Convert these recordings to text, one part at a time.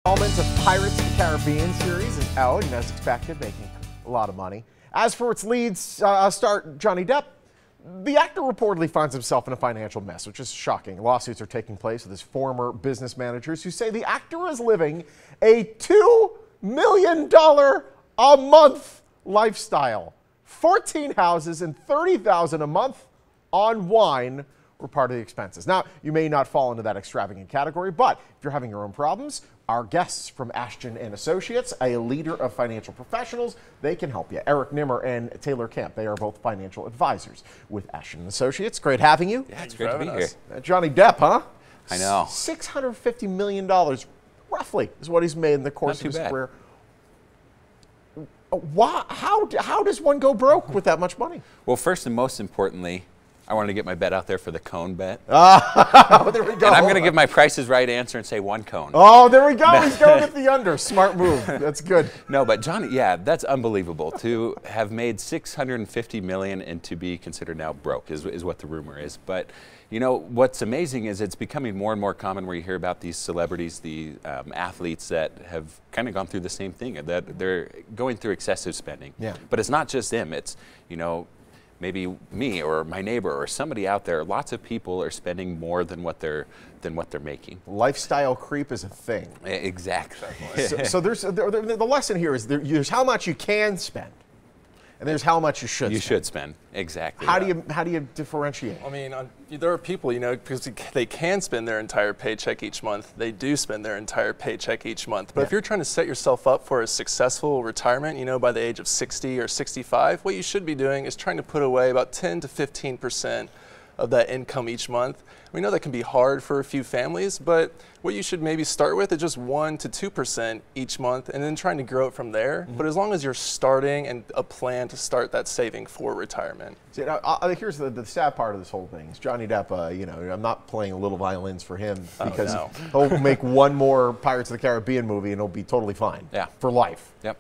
Installment of Pirates of the Caribbean series is out, and as expected, making a lot of money. As for its lead star, Johhny Depp, the actor reportedly finds himself in a financial mess, which is shocking. Lawsuits are taking place with his former business managers who say the actor is living a $2 million a month lifestyle. 14 houses and $30,000 a month on wine were part of the expenses. Now, you may not fall into that extravagant category, but if you're having your own problems, our guests from Ashton & Associates, a leader of financial professionals, they can help you. Eric Nimmer and Taylor Kemp, they are both financial advisors with Ashton & Associates. Great having you. Yeah, it's great to be here. Johhny Depp, huh? I know. $650 million, roughly, is what he's made in the course of his career. How does one go broke with that much money? Well, first and most importantly, I wanted to get my bet out there for the cone bet. Oh, there we go. And I'm going to give my Price is Right answer and say one cone. Oh, there we go. He's going with the under. Smart move. That's good. No, but Johhny, yeah, that's unbelievable. To have made $650 million and to be considered now broke is what the rumor is. But, you know, what's amazing is it's becoming more and more common where you hear about these celebrities, the athletes that have kind of gone through the same thing, that they're going through excessive spending. Yeah. But it's not just them. It's, you know, maybe me or my neighbor or somebody out there. Lots of people are spending more than what they're making. Lifestyle creep is a thing. Exactly. So the lesson here is there's how much you can spend, and there's how much you should spend. You should spend. Exactly. How do you differentiate? I mean, there are people, you know, because they can spend their entire paycheck each month. They do spend their entire paycheck each month. But if you're trying to set yourself up for a successful retirement, you know, by the age of 60 or 65, what you should be doing is trying to put away about 10 to 15% of that income each month. We know that can be hard for a few families, but what you should maybe start with is just 1 to 2% each month and then trying to grow it from there. But as long as you're starting and a plan to start that saving for retirement. See, here's the sad part of this whole thing. Is Johhny Depp, you know, I'm not playing little violins for him because he'll make one more Pirates of the Caribbean movie and he'll be totally fine for life. Yep.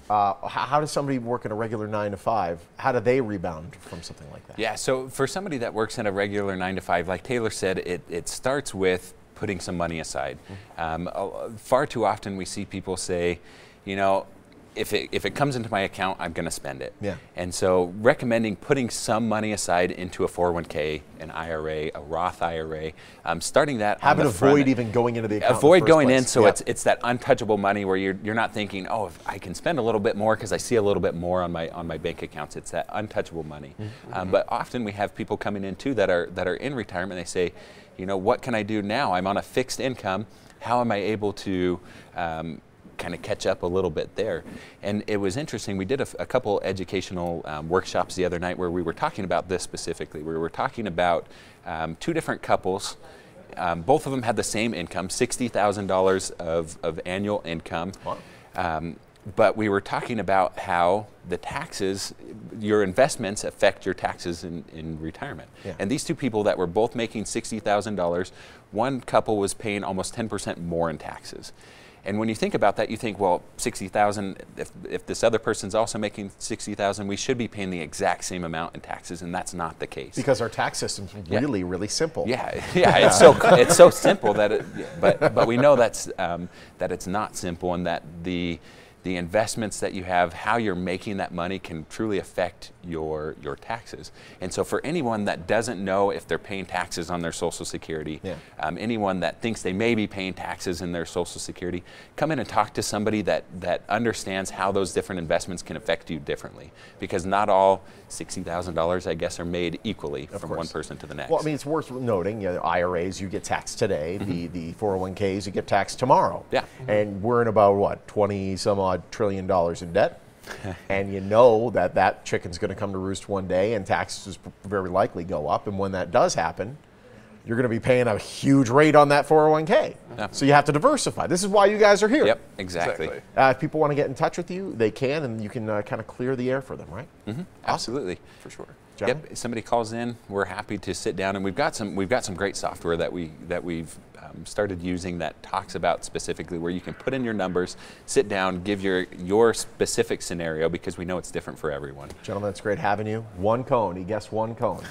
How does somebody work in a regular 9 to 5? How do they rebound from something like that? Yeah, so for somebody that works in a regular 9 to 5, like Taylor said, it starts with putting some money aside. Far too often we see people say, you know, if it comes into my account, I'm going to spend it. Yeah. And so recommending putting some money aside into a 401k, an IRA, a Roth IRA, starting that Have on it the front avoid even going into the account. Avoid going in, so it's that untouchable money where you're not thinking, oh, if I can spend a little bit more because I see a little bit more on my bank accounts. It's that untouchable money. But often we have people coming in too that are in retirement. They say, you know, what can I do now? I'm on a fixed income. How am I able to kind of catch up a little bit there? And it was interesting. We did a couple educational workshops the other night where we were talking about this specifically. We were talking about two different couples. Both of them had the same income, $60,000 of annual income. Wow. But we were talking about how the taxes, your investments affect your taxes in retirement. Yeah. And these two people that were both making $60,000, one couple was paying almost 10% more in taxes. And when you think about that, you think, well, $60,000, if this other person's also making $60,000, we should be paying the exact same amount in taxes, and that's not the case. Because our tax system's really, really simple. Yeah, it's so simple that but we know that it's not simple, and that the investments that you have, how you're making that money can truly affect your taxes. And so for anyone that doesn't know if they're paying taxes on their Social Security, anyone that thinks they may be paying taxes in their Social Security, come in and talk to somebody that understands how those different investments can affect you differently. Because not all $60,000, I guess, are made equally from one person to the next. Well, I mean, it's worth noting, you know, IRAs, you get taxed today. The 401ks, you get taxed tomorrow. Yeah. And we're in about, what, 20-some-odd trillion dollars in debt. And you know that chicken's going to come to roost one day, and taxes very likely go up. And when that does happen, you're going to be paying a huge rate on that 401k. Yeah. So you have to diversify. This is why you guys are here. Yep, exactly. If people want to get in touch with you, they can, and you can kind of clear the air for them, right? Absolutely. For sure. John? Yep. If somebody calls in, we're happy to sit down, and we've got some great software that we've started using that talks about specifically where you can put in your numbers, sit down, give your specific scenario, because we know it's different for everyone. Gentlemen, it's great having you. One cone. He guessed one cone.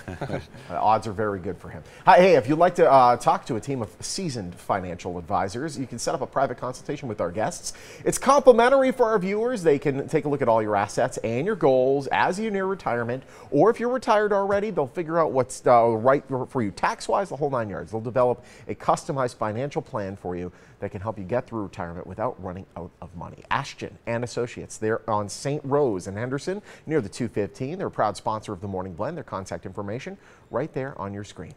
Odds are very good for him. Hey, if you'd like to talk to a team of seasoned financial advisors, you can set up a private consultation with our guests. It's complimentary for our viewers. They can take a look at all your assets and your goals as you near retirement, or if you're retired already, they'll figure out what's right for you tax-wise, the whole 9 yards. They'll develop a customized financial plan for you that can help you get through retirement without running out of money. Ashton and Associates, they're on St. Rose in Henderson near the 215. They're a proud sponsor of the Morning Blend. Their contact information right there on your screen.